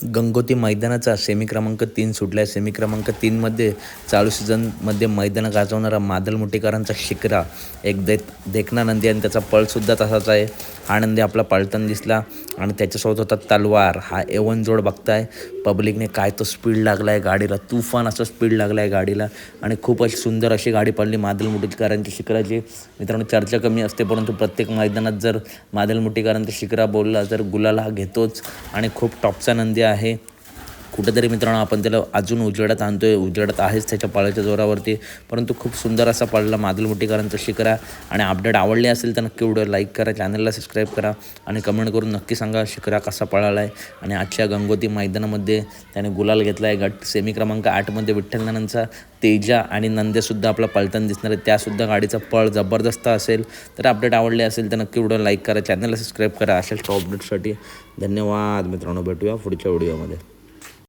गंगोती मैदानाचा semi क्रमांक 3 सुटला आहे. सेमी क्रमांक 3मध्ये चालू सीझनमध्ये मैदान गाजवणारा मादल मुठीकरांचा शिकरा एक देखना नंदी आणि त्याचा पळसुद्धा तसाच आहे. हा नंदी आपला पळताना दिसला आणि त्याच्यासोबत होता तलवार. हा एवन जोड बघताय. पब्लिकने काय तो स्पीड लागला आहे गाडीला, तुफान असं स्पीड लागला आहे गाडीला आणि खूप अशी सुंदर अशी गाडी पडली मादल मुठीकरांची शिखराची. मित्रांनो, चर्चा कमी असते परंतु प्रत्येक मैदानात जर मादल मुठीकरांचा शिखरा बोलला तर गुलाल हा घेतोच आणि खूप टॉपचा नंदी आहे. कुठेतरी मित्रांनो आपण त्याला अजून उजेडात आणतोय, उजेडात आहेच त्याच्या पळाच्या जोरावरती, परंतु खूप सुंदर असा पळला मादल मुठीकरांचा शिखरा. आणि अपडेट आवडले असेल तर नक्की व्हिडिओ लाईक करा, चॅनलला सबस्क्राईब करा आणि कमेंट करून नक्की सांगा शिखरा कसा पळाला आहे. आणि आजच्या गंगोती मैदानामध्ये त्याने गुलाल घेतला आहे. गट सेमी क्रमांक 8मध्ये विठ्ठलनानांचा तेजा आणि नंद्यासुद्धा आपला पळताना दिसणार आहे. त्यासुद्धा गाडीचा पळ जबरदस्त असेल. तर अपडेट आवडले असेल तर नक्की व्हिडिओ लाईक करा, चॅनलला सबस्क्राईब करा. अशाच अपडेटसाठी धन्यवाद मित्रांनो. भेटूया पुढच्या व्हिडिओमध्ये.